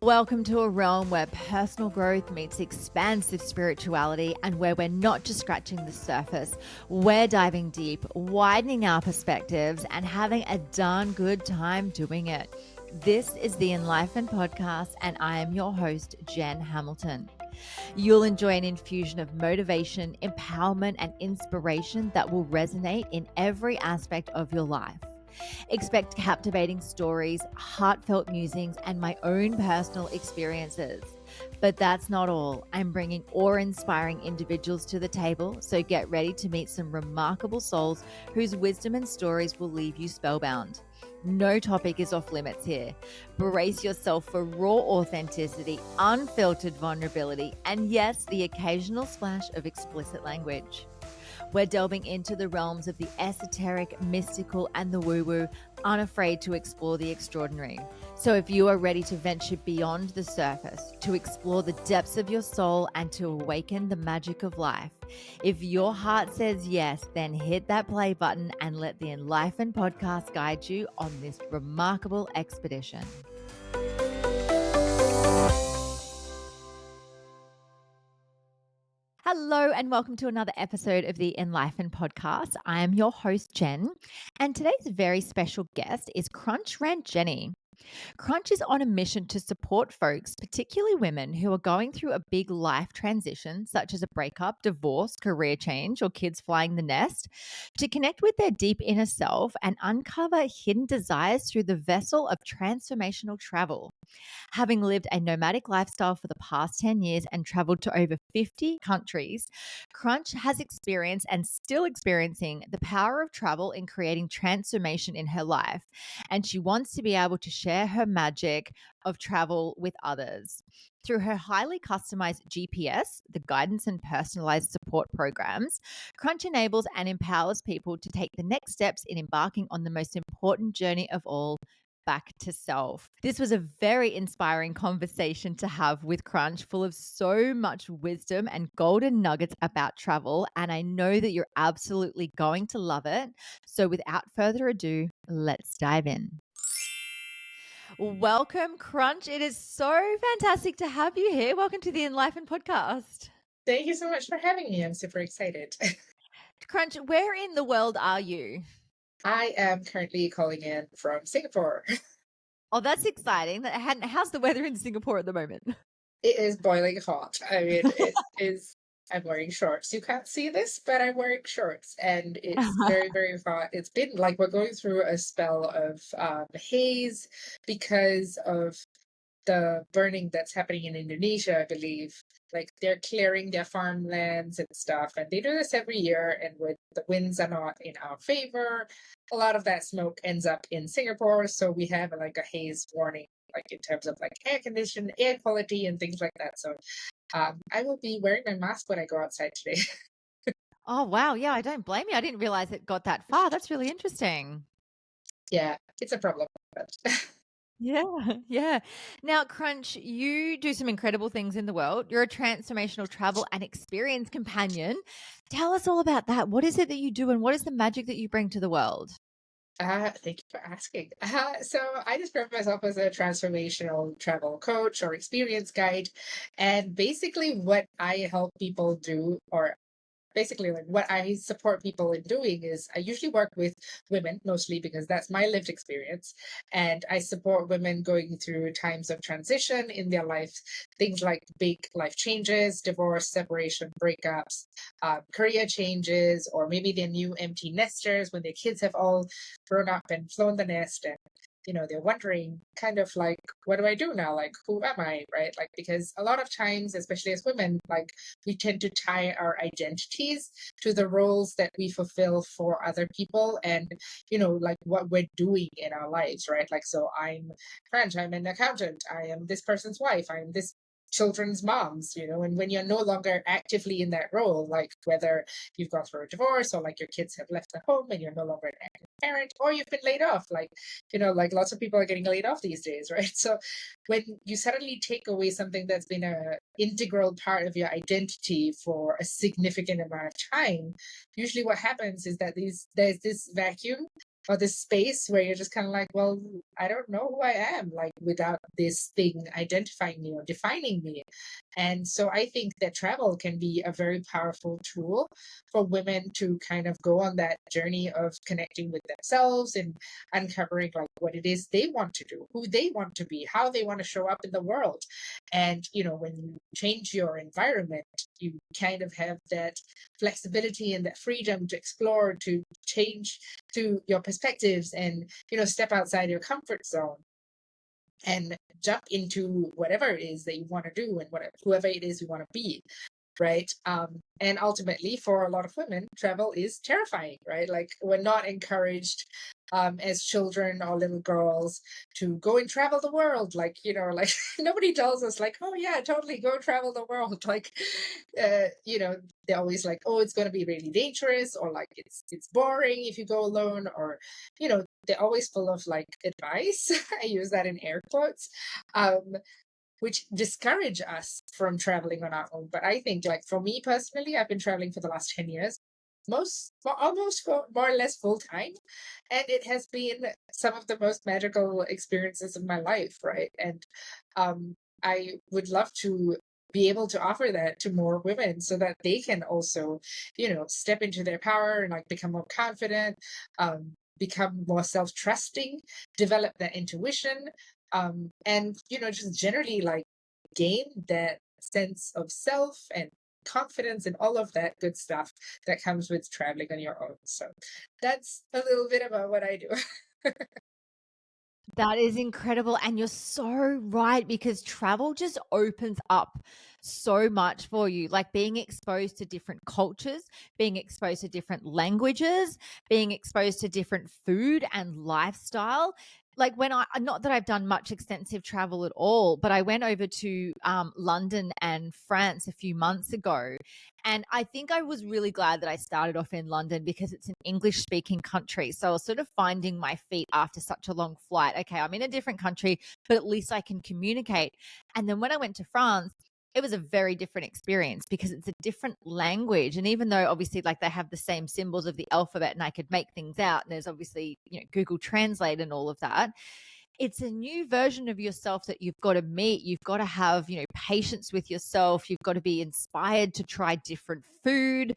Welcome to a realm where personal growth meets expansive spirituality and where we're not just scratching the surface. We're diving deep, widening our perspectives, and having a darn good time doing it. This is the Enlighten Podcast, and I am your host, Jen Hamilton. You'll enjoy an infusion of motivation, empowerment, and inspiration that will resonate in every aspect of your life. Expect captivating stories, heartfelt musings, and my own personal experiences. But that's not all. I'm bringing awe-inspiring individuals to the table, so get ready to meet some remarkable souls whose wisdom and stories will leave you spellbound. No topic is off limits here. Brace yourself for raw authenticity, unfiltered vulnerability, and yes, the occasional splash of explicit language. We're delving into the realms of the esoteric, mystical, and the woo-woo, unafraid to explore the extraordinary. So if you are ready to venture beyond the surface, to explore the depths of your soul, and to awaken the magic of life, if your heart says yes, then hit that play button and let the Enlighten Podcast guide you on this remarkable expedition. Hello and welcome to another episode of the Enlighten Podcast. I am your host, Jen, and today's very special guest is Crunch Ranjani. Crunch is on a mission to support folks, particularly women, who are going through a big life transition, such as a breakup, divorce, career change, or kids flying the nest, to connect with their deep inner self and uncover hidden desires through the vessel of transformational travel. Having lived a nomadic lifestyle for the past 10 years and traveled to over 50 countries, Crunch has experienced and still experiencing the power of travel in creating transformation in her life. And she wants to be able to share her magic of travel with others. Through her highly customized GPS, the guidance and personalized support programs, Crunch enables and empowers people to take the next steps in embarking on the most important journey of all, back to self. This was a very inspiring conversation to have with Crunch, full of so much wisdom and golden nuggets about travel. And I know that you're absolutely going to love it. So without further ado, let's dive in. Welcome, Crunch. It is so fantastic to have you here. Welcome to the Enlighten Podcast. Thank you so much for having me. I'm super excited. Crunch, where in the world are you? I am currently calling in from Singapore. Oh, that's exciting. How's the weather in Singapore at the moment? It is boiling hot. I mean, it is. I'm wearing shorts. You can't see this, but I'm wearing shorts, and it's very, very hot. It's been like we're going through a spell of haze because of the burning that's happening in Indonesia, I believe. Like they're clearing their farmlands and stuff, and they do this every year. And when the winds are not in our favor, a lot of that smoke ends up in Singapore. So we have like a haze warning, like in terms of like air condition, air quality, and things like that. So I will be wearing my mask when I go outside today. Oh, wow. Yeah, I don't blame you. I didn't realize it got that far. That's really interesting. Yeah, it's a problem. But Yeah, yeah. Now, Crunch, you do some incredible things in the world. You're a transformational travel and experience companion. Tell us all about that. What is it that you do and what is the magic that you bring to the world? thank you for asking. So I describe myself as a transformational travel coach or experience guide. And basically what I help people do, or basically like what I support people in doing, is I usually work with women mostly because that's my lived experience. And I support women going through times of transition in their life, things like big life changes, divorce, separation, breakups, career changes, or maybe they're new empty nesters when their kids have all grown up and flown the nest. And they're wondering kind of like, what do I do now? Like, who am I? Right? Like, because a lot of times, especially as women, like we tend to tie our identities to the roles that we fulfill for other people and, like what we're doing in our lives, right? Like, so I'm French, I'm an accountant, I am this person's wife, I'm this children's moms, and when you're no longer actively in that role, like whether you've gone through a divorce or like your kids have left the home and you're no longer an active parent, or you've been laid off, like lots of people are getting laid off these days, right? So when you suddenly take away something that's been a integral part of your identity for a significant amount of time, usually what happens is that there's this vacuum or this space where you're just kind of like, well, I don't know who I am, like without this thing identifying me or defining me. And so I think that travel can be a very powerful tool for women to kind of go on that journey of connecting with themselves and uncovering like what it is they want to do, who they want to be, how they want to show up in the world. And, when you change your environment, you kind of have that flexibility and that freedom to explore, to change to your perspectives and, step outside your comfort zone and jump into whatever it is that you want to do and whatever whoever it is you want to be, right? And ultimately, for a lot of women, travel is terrifying, right? Like we're not encouraged as children or little girls to go and travel the world. Like like nobody tells us like, oh yeah, totally go travel the world. Like, they're always like, oh, it's going to be really dangerous, or like it's boring if you go alone, or they're always full of like advice. I use that in air quotes. Um, which discourage us from traveling on our own. But I think, like for me personally, I've been traveling for the last 10 years, almost more or less full time. And it has been some of the most magical experiences of my life, right? And I would love to be able to offer that to more women so that they can also, step into their power and like become more confident, become more self-trusting, develop that intuition, and just generally like gain that sense of self and confidence and all of that good stuff that comes with traveling on your own. So that's a little bit about what I do. That is incredible. And you're so right because travel just opens up so much for you. Like being exposed to different cultures, being exposed to different languages, being exposed to different food and lifestyle. Like when not that I've done much extensive travel at all, but I went over to London and France a few months ago. And I think I was really glad that I started off in London because it's an English speaking country. So I was sort of finding my feet after such a long flight. Okay, I'm in a different country, but at least I can communicate. And then when I went to France, it was a very different experience because it's a different language. And even though obviously like they have the same symbols of the alphabet and I could make things out, and there's obviously, Google Translate and all of that, it's a new version of yourself that you've got to meet. You've got to have, patience with yourself. You've got to be inspired to try different food.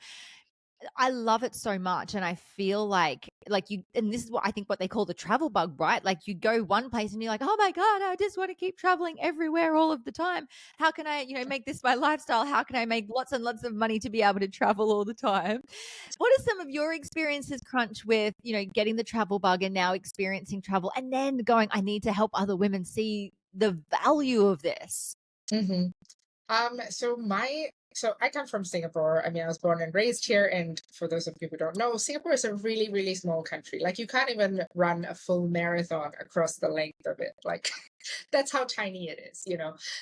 I love it so much, and I feel like you, and this is what I think what they call the travel bug, right? Like you go one place and you're like, "Oh my god, I just want to keep traveling everywhere all of the time. How can I, make this my lifestyle? How can I make lots and lots of money to be able to travel all the time?" What are some of your experiences, Crunch, with, getting the travel bug and now experiencing travel and then going, "I need to help other women see the value of this?" Mhm. So I come from Singapore. I mean, I was born and raised here, and for those of you who don't know, Singapore is a really, really small country. Like you can't even run a full marathon across the length of it. Like that's how tiny it is.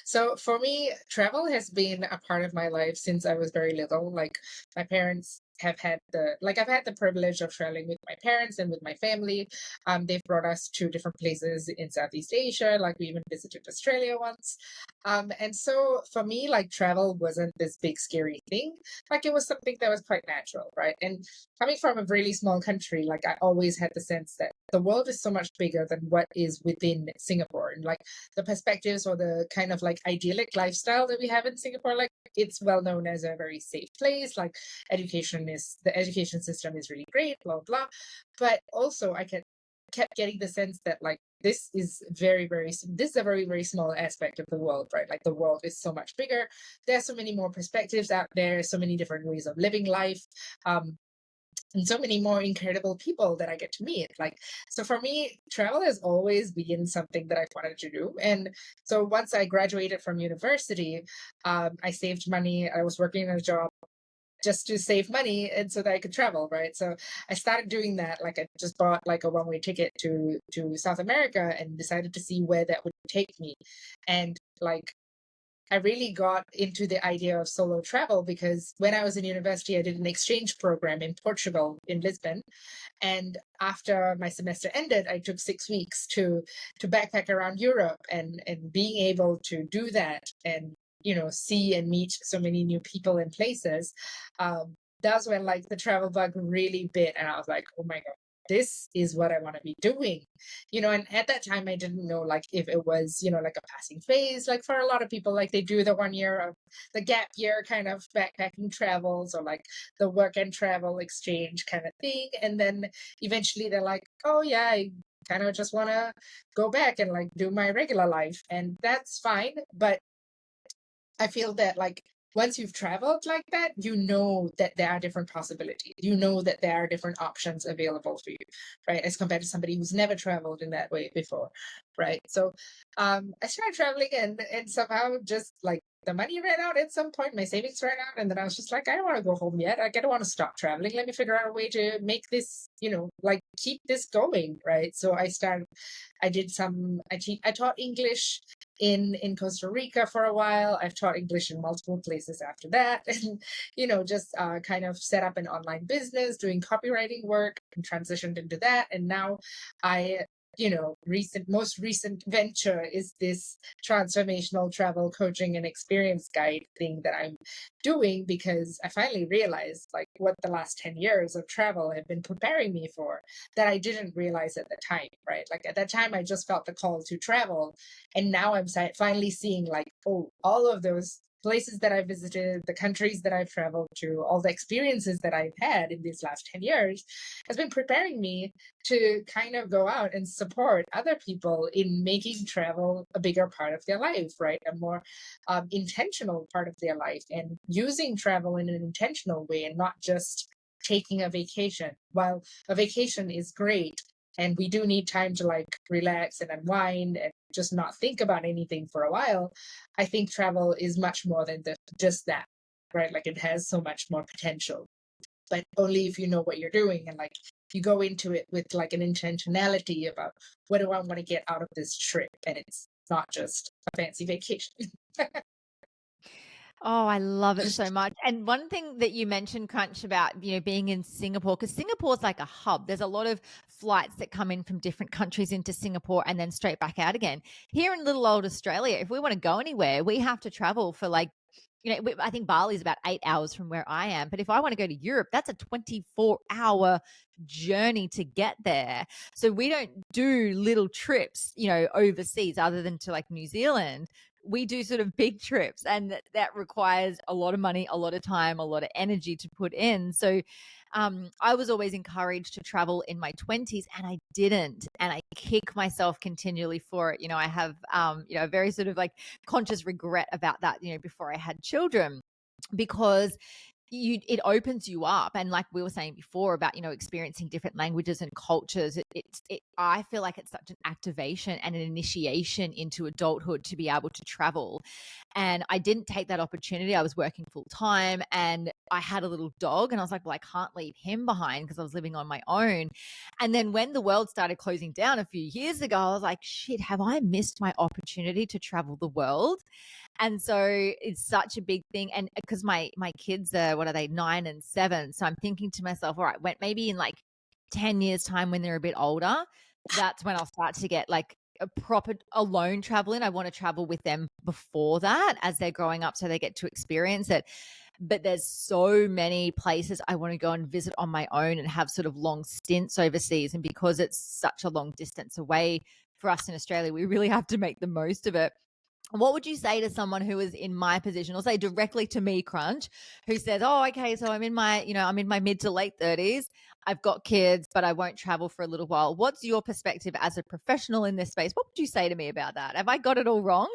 So for me, travel has been a part of my life since I was very little. Like my parents have had I've had the privilege of traveling with my parents and with my family. They've brought us to different places in Southeast Asia. Like we even visited Australia once. And so for me, like travel wasn't this big scary thing. Like it was something that was quite natural, right? And coming from a really small country, like I always had the sense that the world is so much bigger than what is within Singapore. And like the perspectives or the kind of like idyllic lifestyle that we have in Singapore, like it's well known as a very safe place. Like the education system is really great, blah blah. But also kept getting the sense that like this is a very very small aspect of the world, right? Like the world is so much bigger. There's so many more perspectives out there, so many different ways of living life, um and so many more incredible people that I get to meet. Like, so for me, travel has always been something that I wanted to do. And so once I graduated from university, I saved money. I was working in a job just to save money and so that I could travel, right? So I started doing that. Like I just bought like a one-way ticket to South America and decided to see where that would take me. And like I really got into the idea of solo travel because when I was in university, I did an exchange program in Portugal, in Lisbon. And after my semester ended, I took 6 weeks to backpack around Europe, and being able to do that and see and meet so many new people and places. That's when like the travel bug really bit, and I was like, oh my god. this is what I want to be doing, and at that time I didn't know like if it was, like a passing phase, like for a lot of people, like they do the 1 year of the gap year kind of backpacking travels or like the work and travel exchange kind of thing. And then eventually they're like, oh yeah, I kind of just want to go back and like do my regular life. And that's fine. But I feel that like once you've traveled like that, you know that there are different possibilities. You know that there are different options available for you, right? As compared to somebody who's never traveled in that way before, right? So I started traveling and somehow just like the money ran out at some point, my savings ran out, and then I was just like, I don't want to go home yet. Like, I don't want to stop traveling. Let me figure out a way to make this, like keep this going, right? So I did I taught English in Costa Rica for a while. I've taught English in multiple places after that, and just kind of set up an online business doing copywriting work and transitioned into that. And now I most recent venture is this transformational travel coaching and experience guide thing that I'm doing, because I finally realized like what the last 10 years of travel have been preparing me for, that I didn't realize at the time, right? Like at that time I just felt the call to travel, and now I'm finally seeing like, oh, all of those places that I visited, the countries that I've traveled to, all the experiences that I've had in these last 10 years has been preparing me to kind of go out and support other people in making travel a bigger part of their life, right? A more intentional part of their life, and using travel in an intentional way and not just taking a vacation. While a vacation is great, and we do need time to like relax and unwind and just not think about anything for a while, I think travel is much more than just that, right? Like it has so much more potential, but only if you know what you're doing, and like you go into it with like an intentionality about what do I want to get out of this trip, and it's not just a fancy vacation. Oh, I love it so much. And one thing that you mentioned, Crunch, about, being in Singapore, because Singapore's like a hub. There's a lot of flights that come in from different countries into Singapore and then straight back out again. Here in little old Australia, if we want to go anywhere, we have to travel for like, I think Bali is about 8 hours from where I am. But if I want to go to Europe, that's a 24-hour journey to get there. So we don't do little trips, overseas other than to like New Zealand. We do sort of big trips, and that requires a lot of money, a lot of time, a lot of energy to put in. So I was always encouraged to travel in my 20s, and I didn't. And I kick myself continually for it. I have, a very sort of like conscious regret about that, before I had children, because it opens you up. And like we were saying before about experiencing different languages and cultures, I feel like it's such an activation and an initiation into adulthood to be able to travel. And I didn't take that opportunity. I was working full time, and I had a little dog, and I was like, well, I can't leave him behind because I was living on my own. And then when the world started closing down a few years ago, I was like, shit, have I missed my opportunity to travel the world? And so it's such a big thing. And because my kids are, what are they, 9 and 7? So I'm thinking to myself, all right, when maybe in like 10 years time, when they're a bit older, that's when I'll start to get like a proper alone traveling. I want to travel with them before that as they're growing up, so they get to experience it. But there's so many places I want to go and visit on my own and have sort of long stints overseas. And because it's such a long distance away for us in Australia, we really have to make the most of it. What would you say to someone who is in my position, or say directly to me, Crunch, who says, oh, okay, so I'm in my mid to late 30s. I've got kids, but I won't travel for a little while. What's your perspective as a professional in this space? What would you say to me about that? Have I got it all wrong?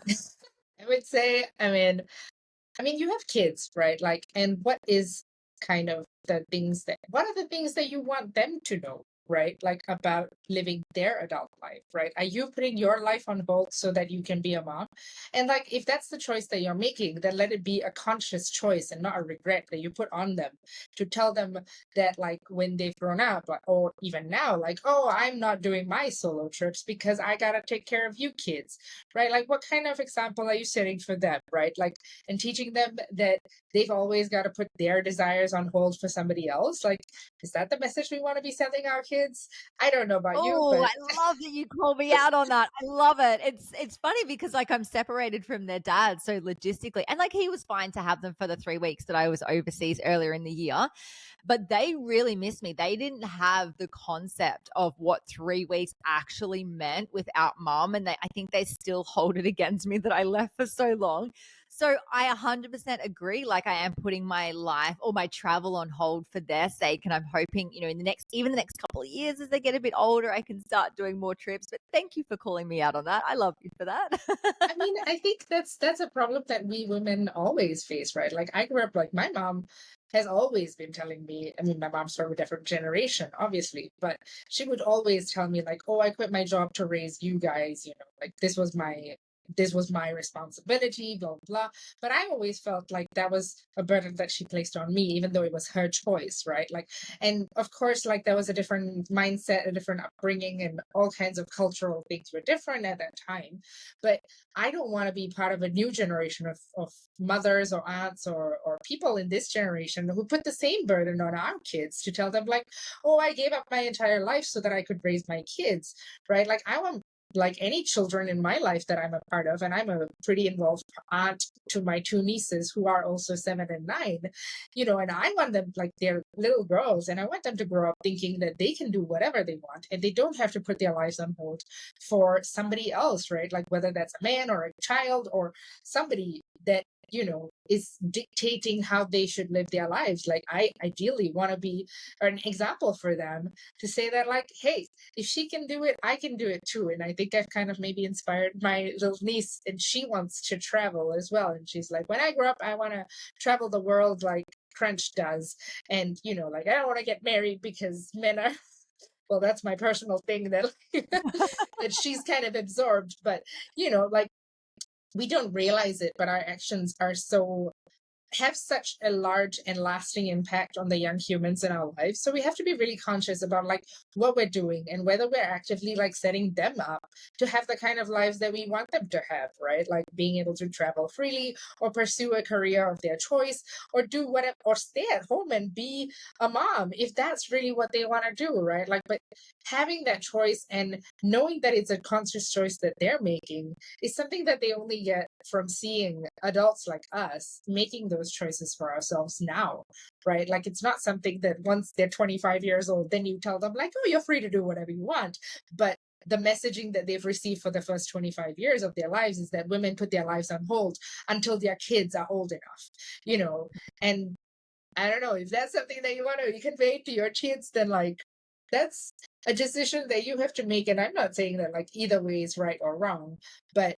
I would say, I mean, you have kids, right? Like, and what is kind of what are the things that you want them to know, right? Like about living their adult life, right? Are you putting your life on hold so that you can be a mom? And like, if that's the choice that you're making, then let it be a conscious choice and not a regret that you put on them, to tell them that like when they've grown up, or even now, like, oh, I'm not doing my solo trips because I gotta take care of you kids, right? Like, what kind of example are you setting for them, right? Like, and teaching them that they've always got to put their desires on hold for somebody else. Like, is that the message we want to be sending our kids? kids. I don't know about you, Oh, but I love that you call me out on that. I love it. It's funny because, like, I'm separated from their dad, so logistically and, like, he was fine to have them for the 3 weeks that I was overseas earlier in the year, but they really missed me. They didn't have the concept of what 3 weeks actually meant without mom, and I think they still hold it against me that I left for so long. So I 100% agree. Like, I am putting my life or my travel on hold for their sake. And I'm hoping, in even the next couple of years as they get a bit older, I can start doing more trips. But thank you for calling me out on that. I love you for that. I mean, I think that's a problem that we women always face, right? Like I grew up like my mom has always been telling me, I mean, my mom's from a different generation, obviously, but she would always tell me like, "Oh, I quit my job to raise you guys, like this was my responsibility, blah blah." But I always felt like that was a burden that she placed on me, even though it was her choice, right? Like, and of course, like there was a different mindset, a different upbringing, and all kinds of cultural things were different at that time. But I don't want to be part of a new generation of mothers or aunts or people in this generation who put the same burden on our kids to tell them like, oh, I gave up my entire life so that I could raise my kids, right? Like I want like any children in my life that I'm a part of, and I'm a pretty involved aunt to my two nieces who are also 7 and 9, and I want them like they're little girls, and I want them to grow up thinking that they can do whatever they want and they don't have to put their lives on hold for somebody else, right? Like whether that's a man or a child or somebody that is dictating how they should live their lives. Like I ideally want to be an example for them to say that like, hey, if she can do it, I can do it too. And I think I've kind of maybe inspired my little niece, and she wants to travel as well, and she's like, when I grow up I want to travel the world like Crunch does. And like I don't want to get married because men are well, that's my personal thing that that she's kind of absorbed. But like we don't realize it, but our actions are so have such a large and lasting impact on the young humans in our lives. So we have to be really conscious about like what we're doing and whether we're actively like setting them up to have the kind of lives that we want them to have, right? Like being able to travel freely or pursue a career of their choice or do whatever or stay at home and be a mom if that's really what they want to do, right? Like, but having that choice and knowing that it's a conscious choice that they're making is something that they only get from seeing adults like us making those choices for ourselves now, right? Like it's not something that once they're 25 years old, then you tell them like, oh, you're free to do whatever you want. But the messaging that they've received for the first 25 years of their lives is that women put their lives on hold until their kids are old enough, and I don't know if that's something that you want to convey to your kids, then like that's a decision that you have to make. And I'm not saying that like either way is right or wrong, but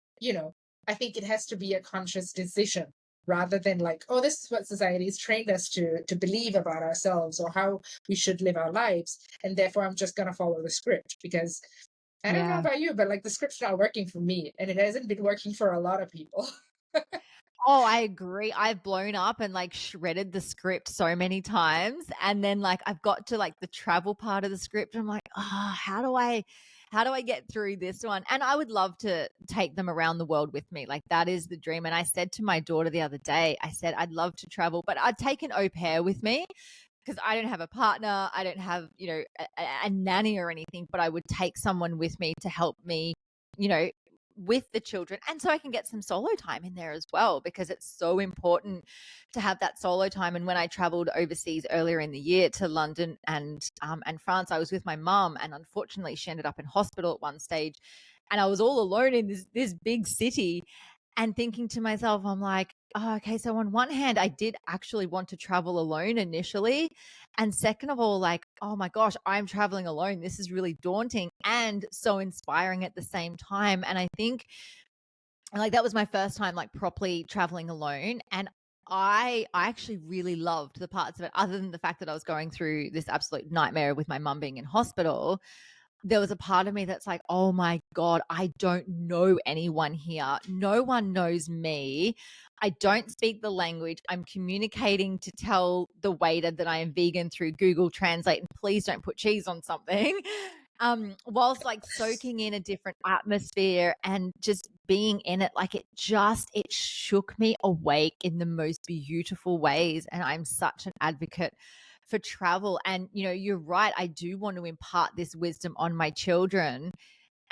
I think it has to be a conscious decision rather than like, oh, this is what society's trained us to believe about ourselves or how we should live our lives. And therefore I'm just gonna follow the script because I don't know Yeah. about you, but like the script's not working for me and it hasn't been working for a lot of people. Oh, I agree. I've blown up and like shredded the script so many times. And then like I've got to like the travel part of the script. I'm like, how do I get through this one? And I would love to take them around the world with me. Like that is the dream. And I said to my daughter the other day, I said, I'd love to travel, but I'd take an au pair with me because I don't have a partner. I don't have, a nanny or anything, but I would take someone with me to help me, you know, with the children. And so I can get some solo time in there as well, because it's so important to have that solo time. And when I traveled overseas earlier in the year to London and France, I was with my mum, and unfortunately she ended up in hospital at one stage. And I was all alone in this big city and thinking to myself, I'm like, oh, okay, so on one hand, I did actually want to travel alone initially. And second of all, like, oh my gosh, I'm traveling alone. This is really daunting and so inspiring at the same time. And I think like that was my first time like properly traveling alone. And I actually really loved the parts of it, other than the fact that I was going through this absolute nightmare with my mum being in hospital. There was a part of me that's like, oh my God, I don't know anyone here. No one knows me. I don't speak the language. I'm communicating to tell the waiter that I am vegan through Google Translate and please don't put cheese on something. Whilst like soaking in a different atmosphere and just being in it, like it shook me awake in the most beautiful ways. And I'm such an advocate for travel. And, you're right. I do want to impart this wisdom on my children.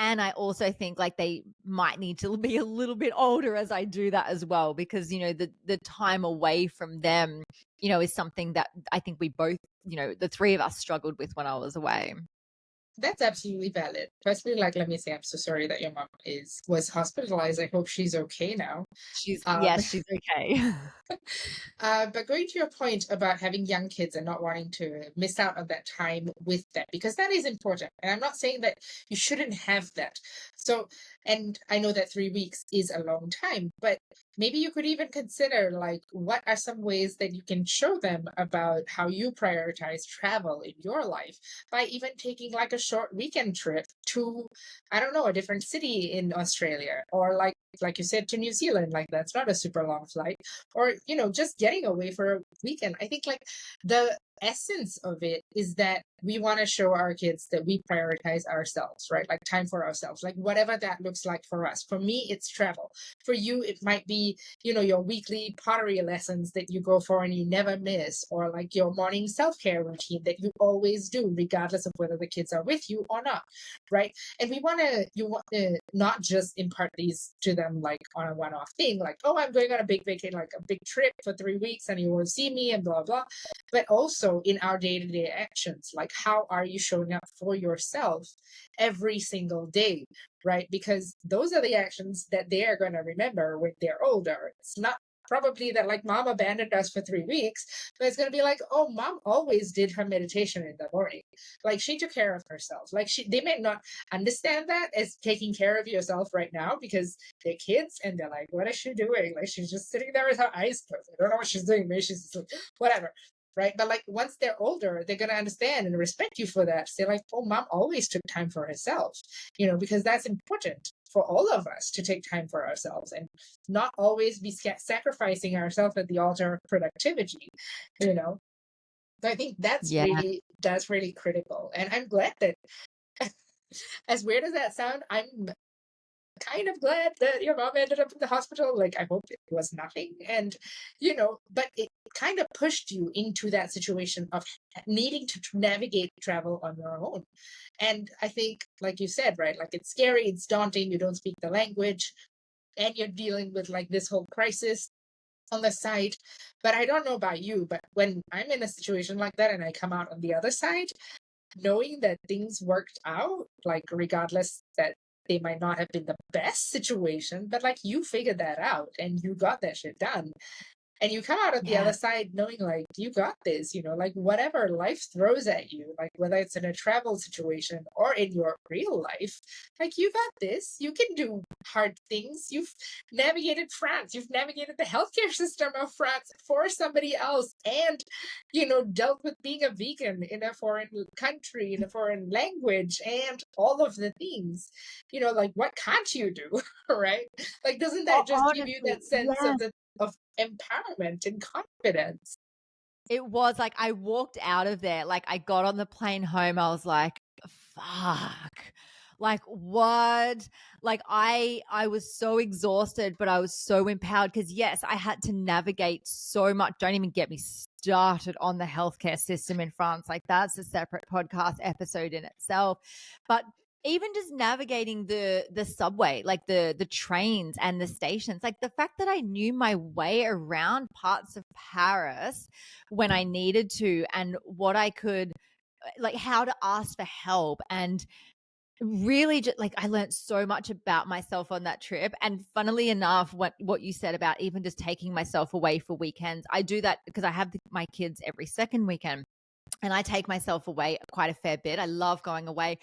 And I also think like they might need to be a little bit older as I do that as well, because, the time away from them, is something that I think we both, the three of us struggled with when I was away. That's absolutely valid. Firstly, like, let me say, I'm so sorry that your mom was hospitalized. I hope she's okay now. Um, Yes, she's okay. but going to your point about having young kids and not wanting to miss out on that time with them, because that is important. And I'm not saying that you shouldn't have that. So, and I know that 3 weeks is a long time, but maybe you could even consider like what are some ways that you can show them about how you prioritize travel in your life by even taking like a short weekend trip to, I don't know, a different city in Australia, or like you said, to New Zealand. Like that's not a super long flight, or just getting away for a weekend. I think like the essence of it is that we want to show our kids that we prioritize ourselves, right? Like time for ourselves, like whatever that looks like for us. For me, it's travel. For you, it might be your weekly pottery lessons that you go for and you never miss, or like your morning self-care routine that you always do regardless of whether the kids are with you or not, right? And you want to not just impart these to them like on a one-off thing, like, oh, I'm going on a big vacation, like a big trip for 3 weeks and you will see me and blah blah, but also in our day-to-day actions, like how are you showing up for yourself every single day, right? Because those are the actions that they are going to remember when they're older. It's not probably that like mom abandoned us for 3 weeks, but it's going to be like, oh, mom always did her meditation in the morning. Like she took care of herself. Like they may not understand that as taking care of yourself right now because they're kids and they're like, what is she doing? Like she's just sitting there with her eyes closed. I don't know what she's doing. Maybe she's just whatever. Right. But like once they're older, they're going to understand and respect you for that. Say like, oh, mom always took time for herself, because that's important for all of us to take time for ourselves and not always be sacrificing ourselves at the altar of productivity, you know. So I think Yeah. that's really critical. And I'm glad that, as weird as that sound, I'm kind of glad that your mom ended up in the hospital. Like, I hope it was nothing. And, but it kind of pushed you into that situation of needing to navigate travel on your own. And I think, like you said, right, like it's scary, it's daunting, you don't speak the language, and you're dealing with like this whole crisis on the side. But I don't know about you, but when I'm in a situation like that and I come out on the other side, knowing that things worked out, like regardless that they might not have been the best situation, but like you figured that out and you got that shit done. And you come out at the Yeah. other side knowing like you got this, like whatever life throws at you, like whether it's in a travel situation or in your real life, like you got this. You can do hard things. You've navigated France, you've navigated the healthcare system of France for somebody else, and dealt with being a vegan in a foreign country, in a foreign language, and all of the things. Like what can't you do? Right? Like doesn't that just give you Honestly, that sense yeah. of empowerment and confidence? It was like I walked out of there, like I got on the plane home, I was like, "Fuck." Like, what? Like I was so exhausted, but I was so empowered because yes, I had to navigate so much. Don't even get me started on the healthcare system in France. Like that's a separate podcast episode in itself. But even just navigating the subway, like the trains and the stations, like the fact that I knew my way around parts of Paris when I needed to, and what I could, like how to ask for help, and really just like I learned so much about myself on that trip. And funnily enough, what you said about even just taking myself away for weekends, I do that because I have my kids every second weekend. And I take myself away quite a fair bit. I love going away.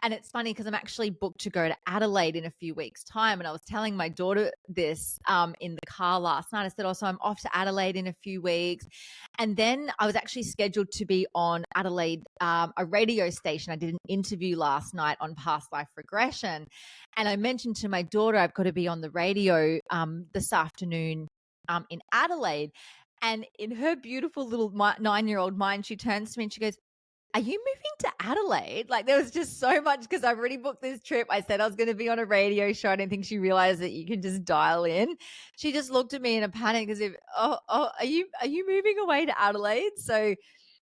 And it's funny because I'm actually booked to go to Adelaide in a few weeks' time. And I was telling my daughter this in the car last night. I said, oh, so I'm off to Adelaide in a few weeks. And then I was actually scheduled to be on Adelaide, a radio station. I did an interview last night on past life regression. And I mentioned to my daughter, I've got to be on the radio this afternoon in Adelaide. And in her beautiful little 9-year-old mind, she turns to me and she goes, are you moving to Adelaide? Like there was just so much because I've already booked this trip. I said I was going to be on a radio show. I don't think she realized that you can just dial in. She just looked at me in a panic as if, are you moving away to Adelaide? So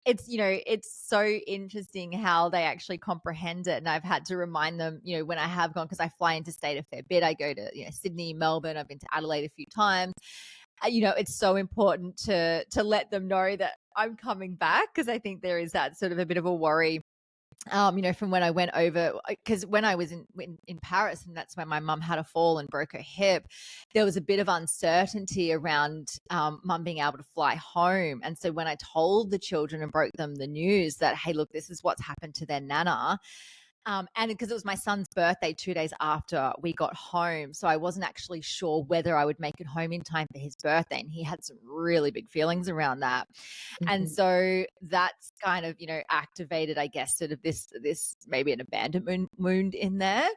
it's, it's so interesting how they actually comprehend it. And I've had to remind them, when I have gone, because I fly interstate a fair bit. I go to, Sydney, Melbourne. I've been to Adelaide a few times. It's so important to let them know that I'm coming back, because I think there is that sort of a bit of a worry, from when I went over, because when I was in Paris, and that's when my mum had a fall and broke her hip, there was a bit of uncertainty around mum being able to fly home. And so when I told the children and broke them the news that, hey, look, this is what's happened to their nana, and because it was my son's birthday 2 days after we got home. So I wasn't actually sure whether I would make it home in time for his birthday. And he had some really big feelings around that. And Mhm. so that's kind of, activated, I guess, sort of this maybe an abandonment wound in there.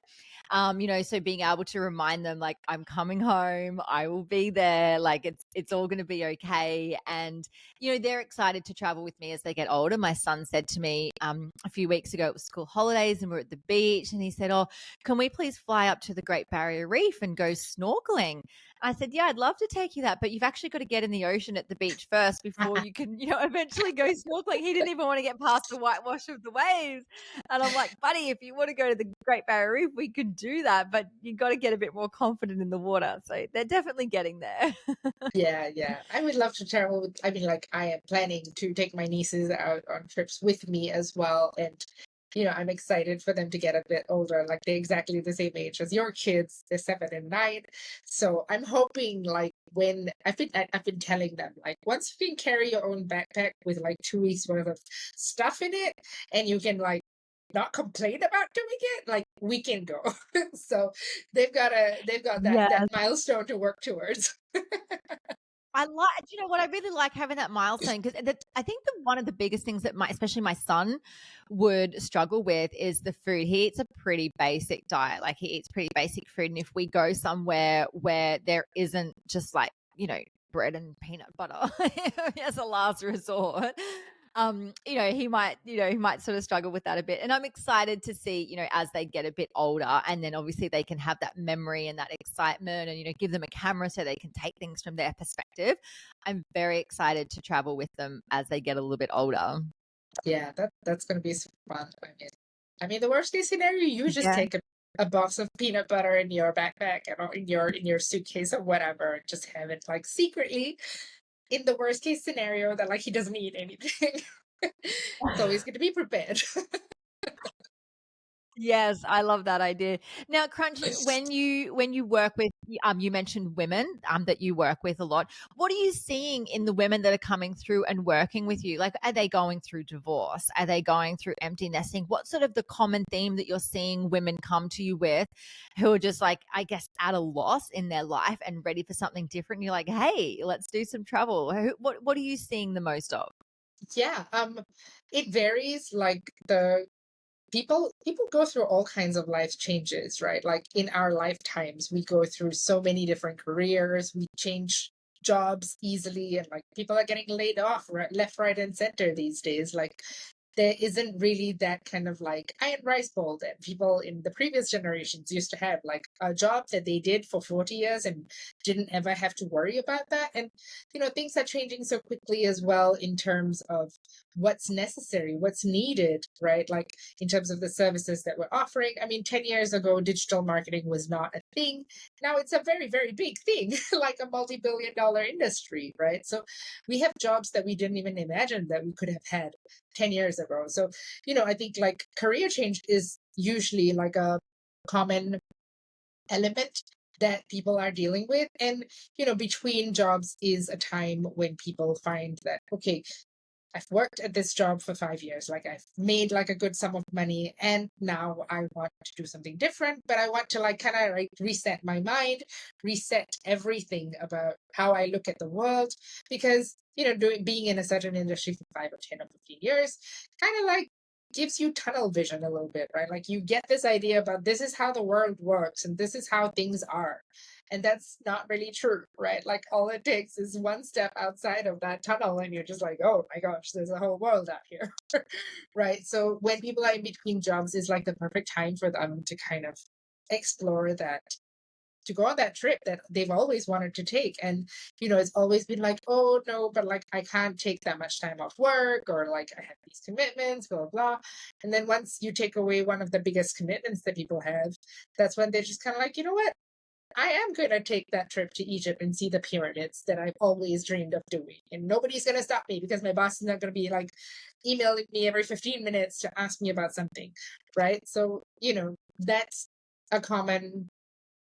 So being able to remind them, like, I'm coming home, I will be there, like it's all going to be okay. And they're excited to travel with me as they get older. My son said to me a few weeks ago, it was school holidays and we're at the beach, and he said, "Oh, can we please fly up to the Great Barrier Reef and go snorkeling?" I said, "Yeah, I'd love to take you that, but you've actually got to get in the ocean at the beach first before you can, eventually go snorkeling." He didn't even want to get past the whitewash of the waves. And I'm like, "Buddy, if you want to go to the Great Barrier Reef, we could do that, but you got to get a bit more confident in the water." So they're definitely getting there. Yeah, yeah. I would love to travel with, I mean, like, I am planning to take my nieces out on trips with me as well. And, I'm excited for them to get a bit older. Like, they're exactly the same age as your kids. They're 7 and 9. So I'm hoping, like, when I've been telling them, like, once you can carry your own backpack with like 2 weeks worth of stuff in it, and you can, like, not complain about doing it, like, we can go. So they've got that Yes. milestone to work towards. I like, what I really like having that milestone, because I think that one of the biggest things that especially my son would struggle with is the food. He eats a pretty basic diet, like he eats pretty basic food. And if we go somewhere where there isn't just like, bread and peanut butter as a last resort, he might sort of struggle with that a bit. And I'm excited to see, as they get a bit older, and then obviously they can have that memory and that excitement, and give them a camera so they can take things from their perspective. I'm very excited to travel with them as they get a little bit older. Yeah, that's gonna be super fun. I mean, the worst case scenario, you just Yeah. take a box of peanut butter in your backpack and or in your suitcase or whatever, and just have it like secretly in the worst case scenario that like he doesn't eat anything. So he's gonna be prepared. Yes, I love that idea. Now, Crunch, when you work with, you mentioned women that you work with a lot. What are you seeing in the women that are coming through and working with you? Like, are they going through divorce? Are they going through empty nesting? What's sort of the common theme that you're seeing women come to you with, who are just like, I guess, at a loss in their life and ready for something different? You're like, hey, let's do some travel. What are you seeing the most of? Yeah, it varies. Like, the people go through all kinds of life changes, right? Like, in our lifetimes we go through so many different careers, we change jobs easily, and like people are getting laid off right, left, right, and center these days. Like, there isn't really that kind of like iron rice bowl that people in the previous generations used to have, like a job that they did for 40 years and didn't ever have to worry about that. And things are changing so quickly as well, in terms of what's necessary, what's needed, right? Like, in terms of the services that we're offering. I mean, 10 years ago, digital marketing was not a thing. Now it's a very, very big thing, like a multi-billion-dollar industry, right? So we have jobs that we didn't even imagine that we could have had 10 years ago. So, I think like career change is usually like a common element that people are dealing with. And, between jobs is a time when people find that, okay, I've worked at this job for 5 years. Like, I've made like a good sum of money, and now I want to do something different. But I want to like kind of like reset my mind, reset everything about how I look at the world, because doing being in a certain industry for 5 or 10 or 15 years kind of like gives you tunnel vision a little bit, right? Like, you get this idea about this is how the world works and this is how things are. And that's not really true, right? Like, all it takes is one step outside of that tunnel, and you're just like, oh my gosh, there's a whole world out here. Right? So when people are in between jobs, is like the perfect time for them to kind of explore that to go on that trip that they've always wanted to take. And, it's always been like, oh no, but like I can't take that much time off work, or like I have these commitments, blah, blah, blah. And then once you take away one of the biggest commitments that people have, that's when they're just kind of like, you know what? I am going to take that trip to Egypt and see the pyramids that I've always dreamed of doing. And nobody's going to stop me because my boss is not going to be like emailing me every 15 minutes to ask me about something. Right. So, that's a common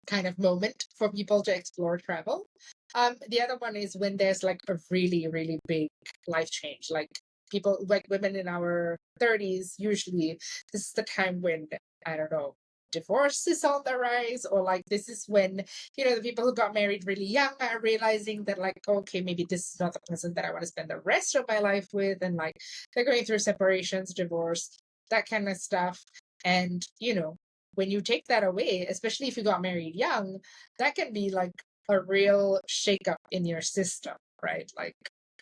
kind of moment for people to explore travel. The other one is when there's like a really, really big life change. Like people, like women in our 30s, usually this is the time when, I don't know, divorce is on the rise, or like this is when, the people who got married really young are realizing that, like, okay, maybe this is not the person that I want to spend the rest of my life with. And like they're going through separations, divorce, that kind of stuff. And, when you take that away, especially if you got married young, that can be like a real shakeup in your system, right? Like,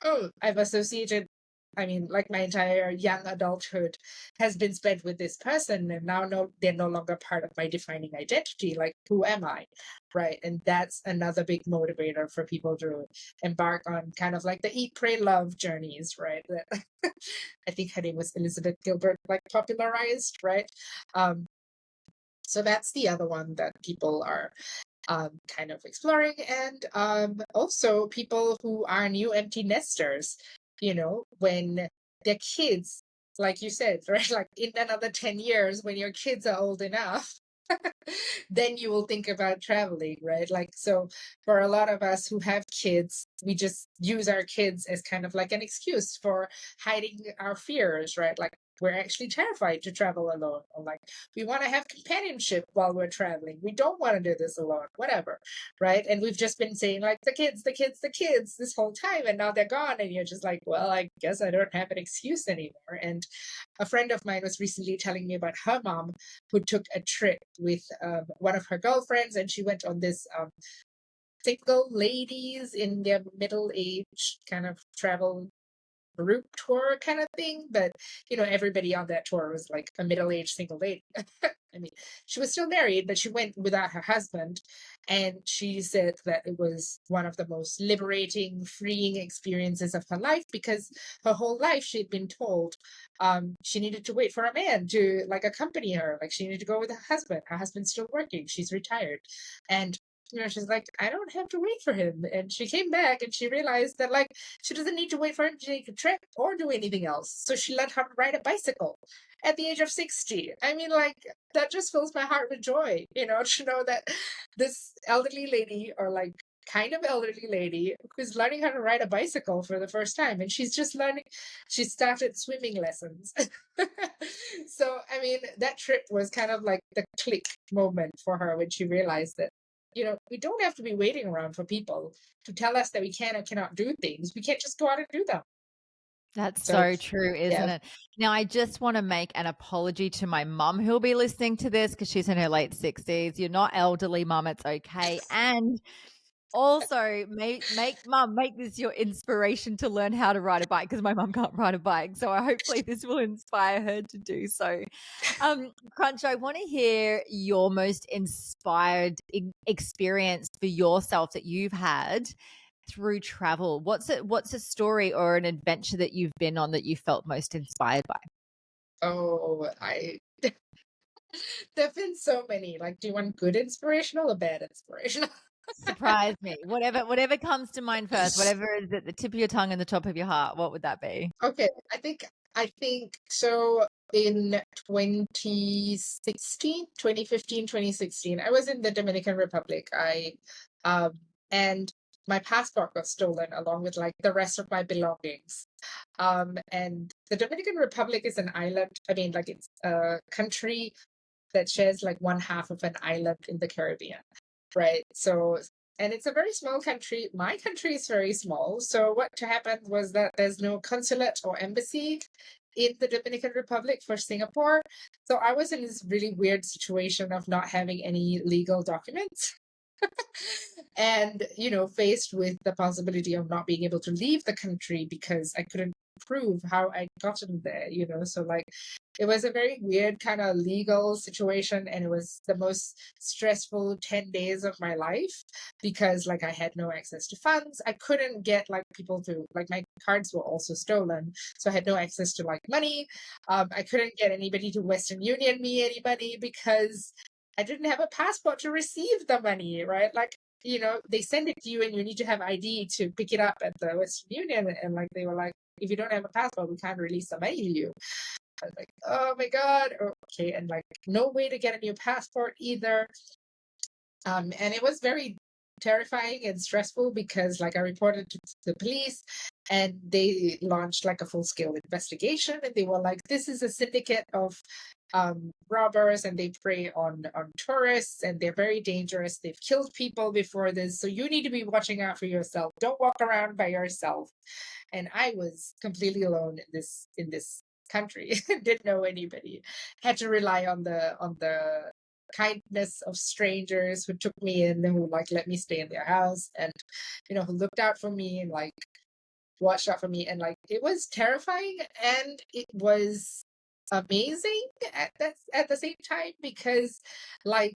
oh, I've associated, I mean, like my entire young adulthood has been spent with this person, and now no, they're no longer part of my defining identity. Like, who am I? Right. And that's another big motivator for people to embark on kind of like the eat, pray, love journeys, right? That I think her name was Elizabeth Gilbert, like popularized, right? Um, so that's the other one that people are kind of exploring. And also people who are new empty nesters, when their kids, like you said, right? Like in another 10 years, when your kids are old enough, then you will think about traveling, right? Like, so for a lot of us who have kids, we just use our kids as kind of like an excuse for hiding our fears, right? Like, we're actually terrified to travel alone, or like we want to have companionship while we're traveling. We don't want to do this alone, whatever, right? And we've just been saying like the kids, the kids, the kids this whole time, and now they're gone, and you're just like, well, I guess I don't have an excuse anymore. And a friend of mine was recently telling me about her mom who took a trip with one of her girlfriends, and she went on this single ladies in their middle age kind of travel group tour kind of thing. But everybody on that tour was like a middle-aged single lady. I mean, she was still married, but she went without her husband. And she said that it was one of the most liberating, freeing experiences of her life, because her whole life she'd been told she needed to wait for a man to like accompany her. Like she needed to go with her husband. Her husband's still working. She's retired. And she's like, I don't have to wait for him. And she came back and she realized that like she doesn't need to wait for him to take a trip or do anything else. So she learned how to ride a bicycle at the age of 60. I mean, like, that just fills my heart with joy, to know that this elderly lady, or like kind of elderly lady, who's learning how to ride a bicycle for the first time. And she's just learning, she started swimming lessons. So, I mean, that trip was kind of like the click moment for her when she realized that we don't have to be waiting around for people to tell us that we can or cannot do things. We can't just go out and do them. That's So, so true, isn't yeah. it? Now, I just want to make an apology to my mum who'll be listening to this because she's in her late 60s. You're not elderly, mum. It's okay. And also, make this your inspiration to learn how to ride a bike, because my mum can't ride a bike. So hopefully this will inspire her to do so. Crunch, I want to hear your most inspired experience for yourself that you've had through travel. What's a story or an adventure that you've been on that you felt most inspired by? Oh, there've been so many. Like, do you want good inspirational or bad inspirational? Surprise me. Whatever comes to mind first, whatever is at the tip of your tongue and the top of your heart, what would that be? Okay, I think so. In 2016, 2015, 2016, I was in the Dominican Republic. I um and my passport got stolen along with like the rest of my belongings. And the Dominican Republic is an island. I mean, like it's a country that shares like one half of an island in the Caribbean, right? So, and it's a very small country. My country is very small. So, what happened was that there's no consulate or embassy in the Dominican Republic for Singapore. So, I was in this really weird situation of not having any legal documents. And, faced with the possibility of not being able to leave the country because I couldn't prove how I'd gotten there. So, like, it was a very weird kind of legal situation, and it was the most stressful 10 days of my life because, like, I had no access to funds. I couldn't get, like, people to, like, my cards were also stolen. So I had no access to, like, money. I couldn't get anybody to Western Union me anybody because I didn't have a passport to receive the money, right? Like, they send it to you and you need to have ID to pick it up at the Western Union. And, like, they were like, if you don't have a passport, we can't release the money to you. I was like, oh my God. Okay. And, like, no way to get a new passport either. And it was very terrifying and stressful because, like, I reported to the police and they launched, like, a full-scale investigation, and they were like, this is a syndicate of robbers, and they prey on tourists, and they're very dangerous. They've killed people before this, so you need to be watching out for yourself. Don't walk around by yourself. And I was completely alone in this country. Didn't know anybody. Had to rely on the kindness of strangers who took me in, who, like, let me stay in their house, and who looked out for me and, like, watched out for me. And, like, it was terrifying and it was amazing at the same time because, like,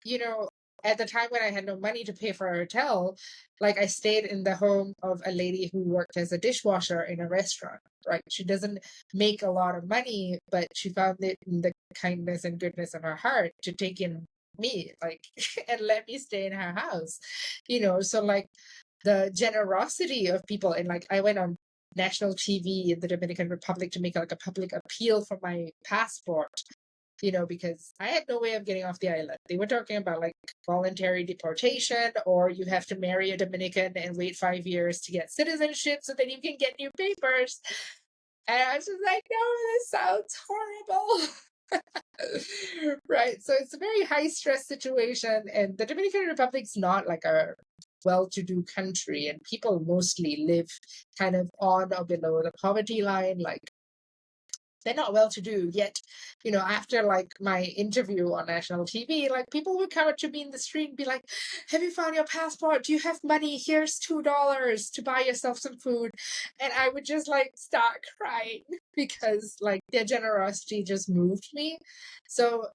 you know at the time when I had no money to pay for a hotel, like, I stayed in the home of a lady who worked as a dishwasher in a restaurant. Right, she doesn't make a lot of money, but she found it in the kindness and goodness of her heart to take in me, like, and let me stay in her house. So, like, the generosity of people, and, like, I went on national TV in the Dominican Republic to make, like, a public appeal for my passport, because I had no way of getting off the island. They were talking about, like, voluntary deportation, or you have to marry a Dominican and wait 5 years to get citizenship so that you can get new papers. And I was just like, no, this sounds horrible. Right. So it's a very high stress situation. And the Dominican Republic's not like a well to do country, and people mostly live kind of on or below the poverty line. Like, they're not well to do yet. After, like, my interview on national TV, like, people would come up to me in the street and be like, have you found your passport? Do you have money? Here's $2 to buy yourself some food. And I would just, like, start crying because, like, their generosity just moved me. So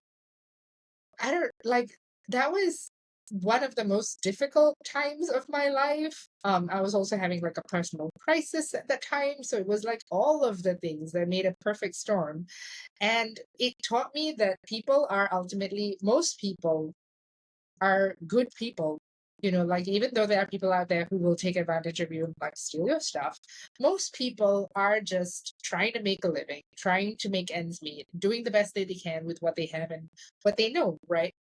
I don't like that was one of the most difficult times of my life. I was also having, like, a personal crisis at that time. So it was like all of the things that made a perfect storm. And it taught me that most people are good people. Like, even though there are people out there who will take advantage of you and, like, steal your stuff, most people are just trying to make a living, trying to make ends meet, doing the best that they can with what they have and what they know, right?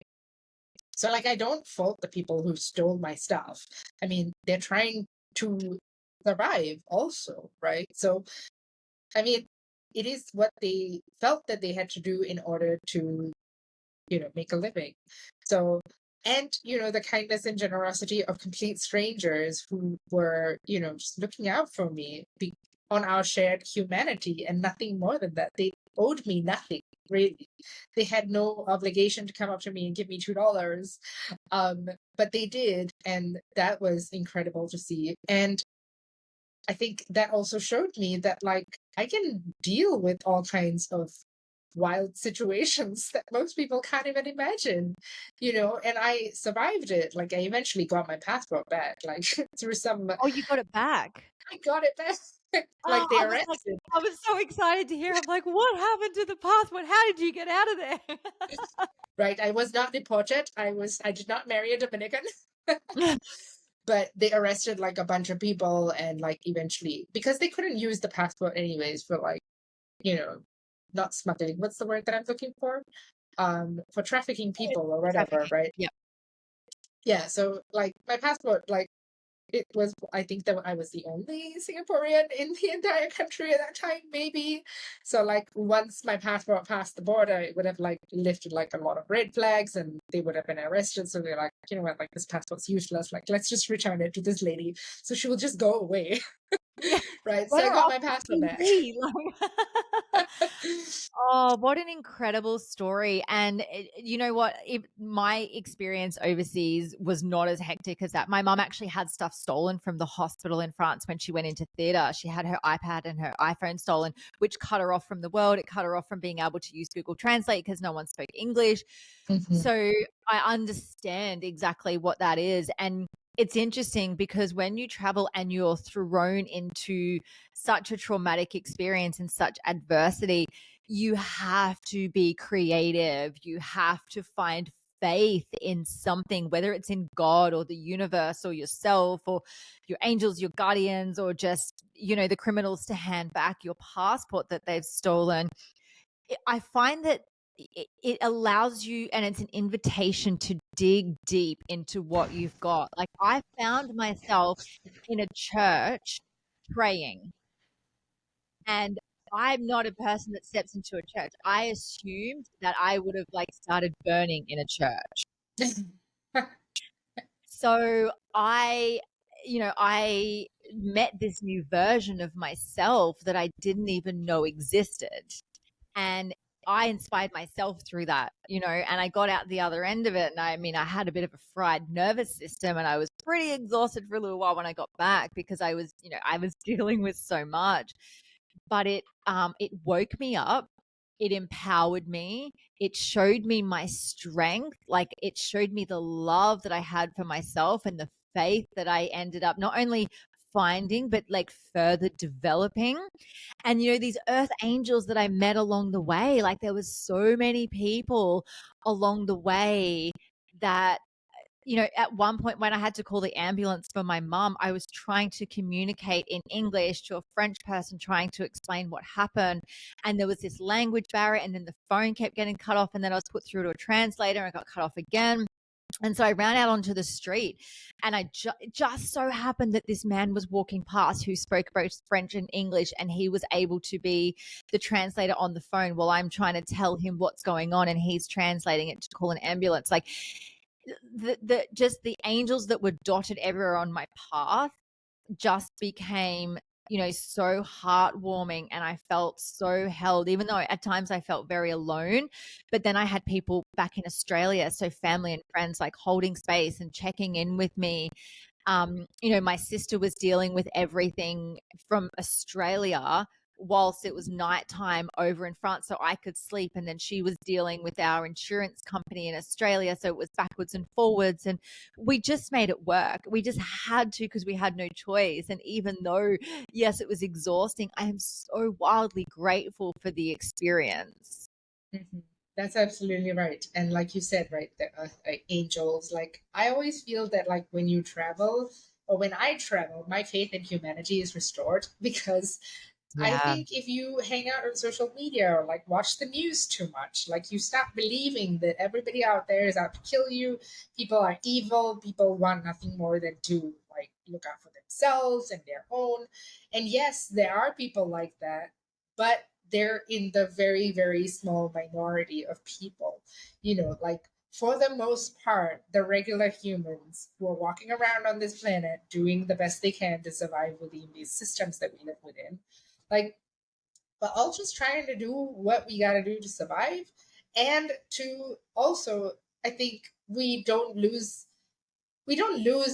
So, like, I don't fault the people who stole my stuff. I mean, they're trying to survive also, right? So, I mean, it is what they felt that they had to do in order to, make a living. So, and, the kindness and generosity of complete strangers who were, just looking out for me on our shared humanity and nothing more than that. They owed me nothing, really. They had no obligation to come up to me and give me $2. But they did, and that was incredible to see. And I think that also showed me that, like, I can deal with all kinds of wild situations that most people can't even imagine, and I survived it. Like, I eventually got my passport back, like, through some, Oh, you got it back. I got it back. Oh, Like, they arrested. I was so excited to hear. I'm like, what happened to the passport? How did you get out of there? Right, I was not deported. I did not marry a Dominican. But they arrested, like, a bunch of people, and, like, eventually, because they couldn't use the passport anyways for, like, you know not smuggling, what's the word that I'm looking for trafficking people or whatever, Trafficking. right? Yep. Yeah, so, like, my passport, like, it was, I think that I was the only Singaporean in the entire country at that time, maybe. So, like, once my passport passed the border, it would have, like, lifted, like, a lot of red flags, and they would have been arrested. So they're like, you know what, like, this passport's useless. Like, let's just return it to this lady so she will just go away. Yeah. Right. So I Better got off my the passport back. TV. Like oh, what an incredible story. And you know what? My experience overseas was not as hectic as that. My mum actually had stuff stolen from the hospital in France when she went into theater. She had her iPad and her iPhone stolen, which cut her off from the world. It cut her off from being able to use Google Translate because no one spoke English. Mhm. So I understand exactly what that is. And it's interesting because when you travel and you're thrown into such a traumatic experience and such adversity, you have to be creative. You have to find faith in something, whether it's in God or the universe or yourself or your angels, your guardians, or just, the criminals to hand back your passport that they've stolen. I find that it allows you, and it's an invitation to dig deep into what you've got. Like I found myself in a church praying, and I'm not a person that steps into a church. I assumed that I would have like started burning in a church. So I met this new version of myself that I didn't even know existed. And I inspired myself through that, and I got out the other end of it. And I mean, I had a bit of a fried nervous system and I was pretty exhausted for a little while when I got back because I was dealing with so much. But it woke me up. It empowered me. It showed me my strength. Like it showed me the love that I had for myself and the faith that I ended up not only finding, but like further developing. And these earth angels that I met along the way, like there was so many people along the way that at one point when I had to call the ambulance for my mum, I was trying to communicate in English to a French person trying to explain what happened. And there was this language barrier, and then the phone kept getting cut off, and then I was put through to a translator and got cut off again. And so I ran out onto the street, and I just so happened that this man was walking past who spoke both French and English, and he was able to be the translator on the phone while I'm trying to tell him what's going on, and he's translating it to call an ambulance. Like just the angels that were dotted everywhere on my path just became so heartwarming, and I felt so held, even though at times I felt very alone. But then I had people back in Australia, so family and friends, like holding space and checking in with me. My sister was dealing with everything from Australia whilst it was nighttime over in France, so I could sleep. And then she was dealing with our insurance company in Australia, so it was backwards and forwards. And we just made it work. We just had to because we had no choice. And even though, yes, it was exhausting, I am so wildly grateful for the experience. Mhm. That's absolutely right. And like you said, right, the angels, like I always feel that like when you travel or when I travel, my faith in humanity is restored because I Yeah. think if you hang out on social media or like watch the news too much, like you stop believing that everybody out there is out to kill you. People are evil. People want nothing more than to like look out for themselves and their own. And yes, there are people like that, but they're in the very, very small minority of people. Like for the most part, the regular humans who are walking around on this planet doing the best they can to survive within these systems that we live within, like, but all just trying to do what we got to do to survive. And to also, I think we don't lose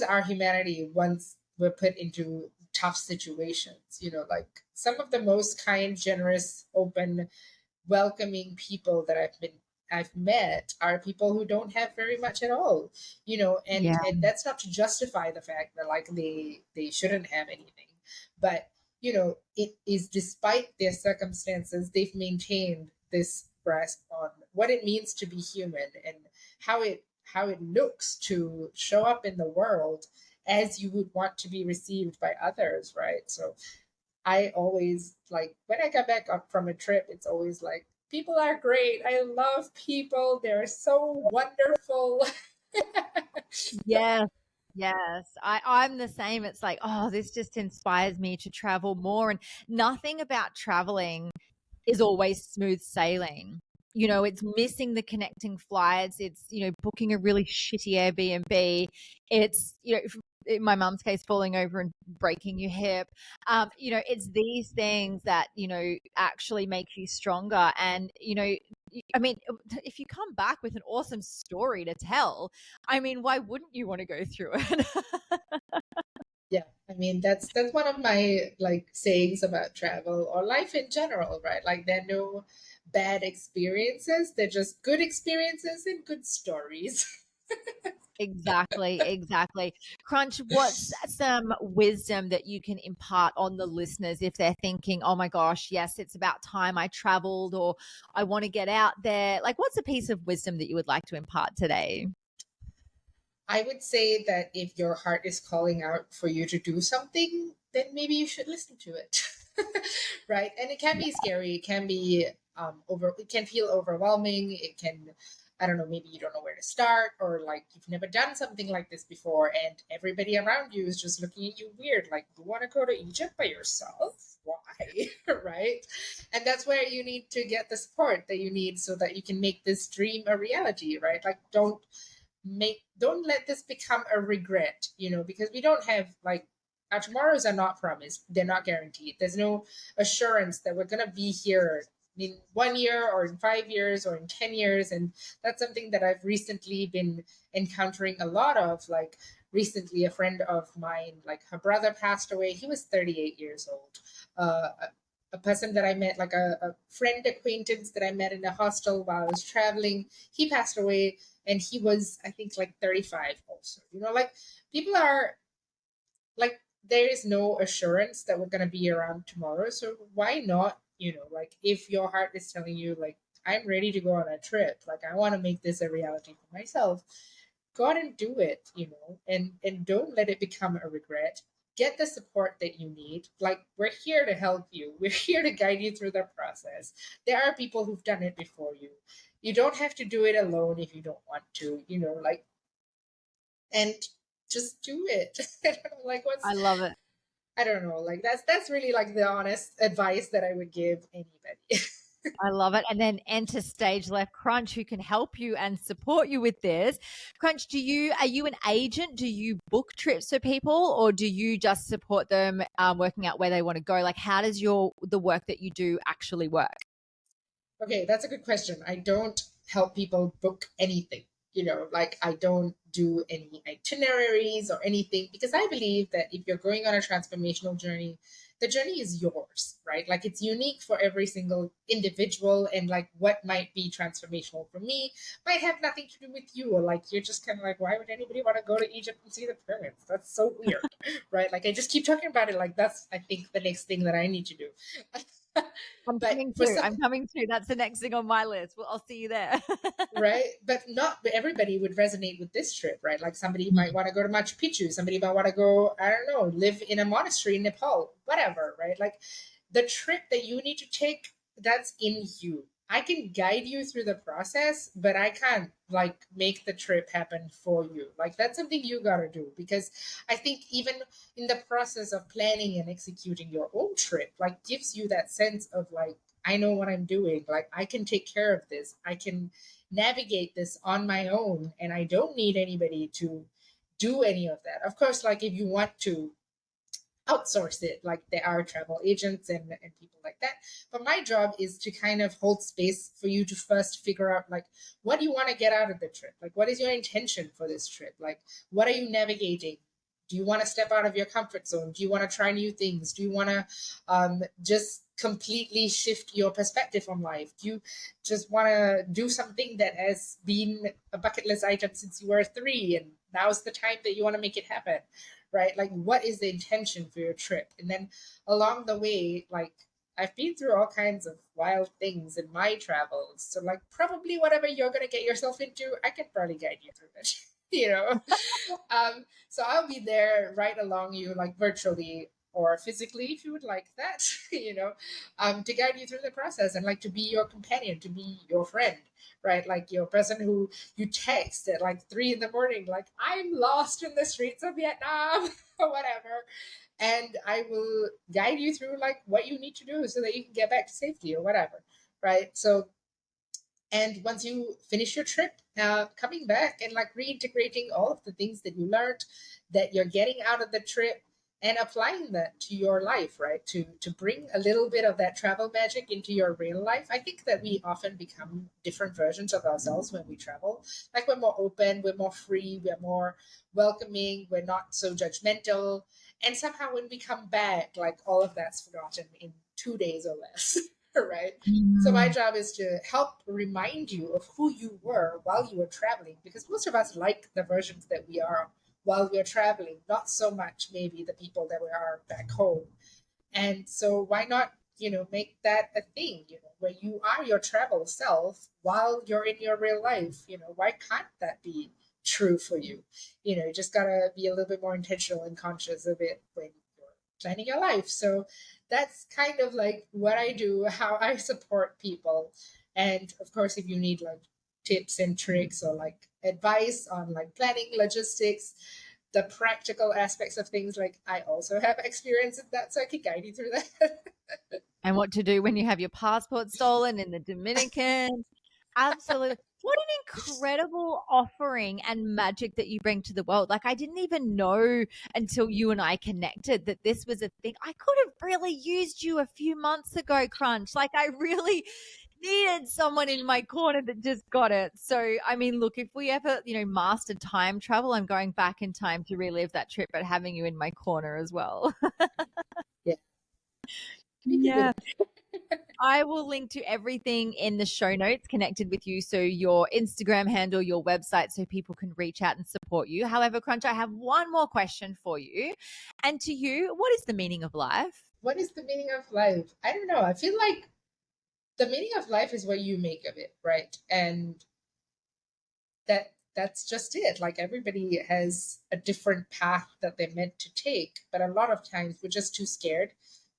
our humanity once we're put into tough situations. Like some of the most kind, generous, open, welcoming people that I've met are people who don't have very much at all. And Yeah. that's not to justify the fact that like they shouldn't have anything, but it is despite their circumstances, they've maintained this grasp on what it means to be human and how it looks to show up in the world as you would want to be received by others, right? So I always like when I come back up from a trip, it's always like, people are great. I love people. They're so wonderful. Yes. Yes. I'm the same. It's like, oh, this just inspires me to travel more. And nothing about traveling is always smooth sailing. It's missing the connecting flights. It's, booking a really shitty Airbnb. It's, in my mum's case, falling over and breaking your hip. It's these things that, actually make you stronger. And, I mean, if you come back with an awesome story to tell, I mean, why wouldn't you want to go through it? Yeah, I mean that's one of my like sayings about travel or life in general, right? Like there are no bad experiences, they're just good experiences and good stories. Exactly, exactly. Crunch, what's some wisdom that you can impart on the listeners if they're thinking, oh my gosh, yes, it's about time I traveled, or I want to get out there? Like, what's a piece of wisdom that you would like to impart today? I would say that if your heart is calling out for you to do something, then maybe you should listen to it. Right? And it can be scary, it can be it can feel overwhelming, it can, I don't know, maybe you don't know where to start, or like you've never done something like this before and everybody around you is just looking at you weird, like you want to go to Egypt by yourself? Why? Right? And that's where you need to get the support that you need so that you can make this dream a reality, right? Like don't let this become a regret, because we don't have like our tomorrows are not promised, they're not guaranteed. There's no assurance that we're going to be here in 1 year or in 5 years or in 10 years. And that's something that I've recently been encountering a lot of. Like recently a friend of mine, like her brother passed away, he was 38 years old. A person that I met, like a friend acquaintance that I met in a hostel while I was traveling, he passed away, and he was, I think, like 35 also. Like people are like, there is no assurance that we're going to be around tomorrow. So why not, like if your heart is telling you, like, I'm ready to go on a trip, like I want to make this a reality for myself, go out and do it, and don't let it become a regret. Get the support that you need. Like, we're here to help you, we're here to guide you through the process. There are people who've done it before you. You don't have to do it alone if you don't want to, like, and just do it. I don't know, like, I love it. I don't know, like that's really like the honest advice that I would give anybody. I love it. And then enter stage left Crunch, who can help you and support you with this. Crunch, are you an agent? Do you book trips for people, or do you just support them working out where they want to go? Like, how does the work that you do actually work? Okay, that's a good question. I don't help people book anything. Like I don't do any itineraries or anything, because I believe that if you're going on a transformational journey, the journey is yours, right? Like it's unique for every single individual, and like what might be transformational for me might have nothing to do with you. Or like you're just kind of like, why would anybody want to go to Egypt and see the pyramids? That's so weird, right? Like I just keep talking about it like that's, I think, the next thing that I need to do. I'm But coming for too. some, I'm coming too. That's the next thing on my list. Well, I'll see you there. right? But not everybody would resonate with this trip, right? Like somebody might want to go to Machu Picchu, somebody might want to go, I don't know, live in a monastery in Nepal, whatever, right? Like the trip that you need to take, that's in you. I can guide you through the process, but I can't like make the trip happen for you. Like that's something you got to do, because I think even in the process of planning and executing your own trip, like gives you that sense of like, I know what I'm doing. Like I can take care of this. I can navigate this on my own, and I don't need anybody to do any of that. Of course, like if you want to outsource it, like there are travel agents and people like that. But my job is to kind of hold space for you to first figure out like, what do you want to get out of the trip? Like what is your intention for this trip? Like what are you navigating? Do you want to step out of your comfort zone? Do you want to try new things? Do you want to just completely shift your perspective on life? Do you just want to do something that has been a bucket list item since you were 3, and now's the time that you want to make it happen? Right? Like, what is the intention for your trip? And then along the way, like, I've been through all kinds of wild things in my travels. So, like, probably whatever you're going to get yourself into, I can probably guide you through it, you know? So I'll be there right along you, like virtually or physically, if you would like that, to guide you through the process and like to be your companion, to be your friend, right? Like your person who you text at like 3 in the morning, like, I'm lost in the streets of Vietnam or whatever. And I will guide you through like what you need to do so that you can get back to safety or whatever. Right. So And once you finish your trip, coming back and like reintegrating all of the things that you learned, that you're getting out of the trip, and applying that to your life, right? To bring a little bit of that travel magic into your real life. I think that we often become different versions of ourselves when we travel. Like we're more open, we're more free, we're more welcoming, we're not so judgmental. And somehow when we come back, like all of that's forgotten in 2 days or less. Right? So my Mm. job is to help remind you of who you were while you were traveling, because most of us like the versions that we are while we're traveling, not so much maybe the people that we are back home. And so why not, make that a thing, where you are your travel self while you're in your real life? Why can't that be true for you? You just gotta be a little bit more intentional and conscious of it when you're planning your life. So that's kind of like what I do, how I support people. And of course, if you need like tips and tricks or like advice on like planning logistics, the practical aspects of things, like I also have experience in that, so I can guide you through that. And what to do when you have your passport stolen in the Dominican. Absolutely. What an incredible offering and magic that you bring to the world. Like, I didn't even know until you and I connected that this was a thing. I could have really used you a few months ago, Crunch. Like, I really needed someone in my corner that just got it. So, I mean, look, if we ever, master time travel, I'm going back in time to relive that trip, but having you in my corner as well. Yeah, we can do Yeah. that. I will link to everything in the show notes connected with you. So, your Instagram handle, your website, so people can reach out and support you. However, Crunch, I have one more question for you. And to you, what is the meaning of life? What is the meaning of life? I don't know. I feel like the meaning of life is what you make of it, right? And that's just it. Like everybody has a different path that they're meant to take, but a lot of times we're just too scared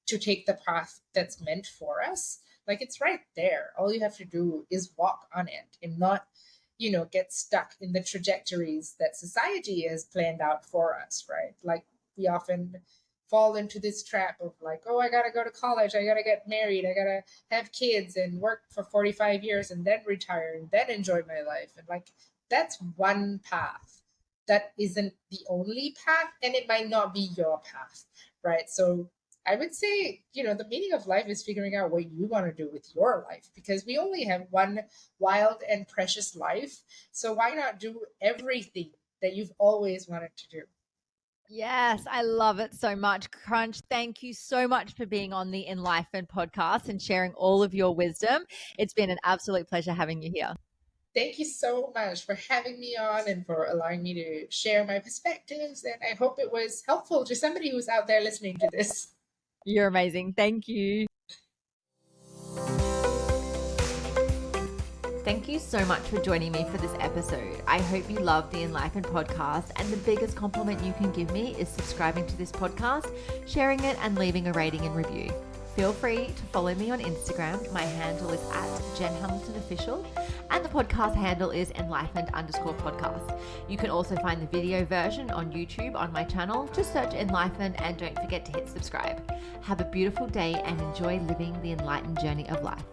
to take the path that's meant for us. Like it's right there. All you have to do is walk on it and not, get stuck in the trajectories that society has planned out for us, right? Like we often fall into this trap of like, oh, I gotta go to college, I gotta get married, I gotta have kids and work for 45 years and then retire and then enjoy my life. And like that's one path. That isn't the only path, and it might not be your path, right? So I would say, the meaning of life is figuring out what you want to do with your life, because we only have one wild and precious life. So why not do everything that you've always wanted to do? Yes, I love it so much. Crunch, thank you so much for being on the Enlightenment podcast and sharing all of your wisdom. It's been an absolute pleasure having you here. Thank you so much for having me on and for allowing me to share my perspectives. And I hope it was helpful to somebody who's out there listening to this. You're amazing. Thank you. Thank you so much for joining me for this episode. I hope you love the Enlightened podcast, and the biggest compliment you can give me is subscribing to this podcast, sharing it, and leaving a rating and review. Feel free to follow me on Instagram. My handle is @JenHamiltonOfficial, and the podcast handle is Enlightened_podcast. You can also find the video version on YouTube on my channel. Just search Enlightened and don't forget to hit subscribe. Have a beautiful day and enjoy living the enlightened journey of life.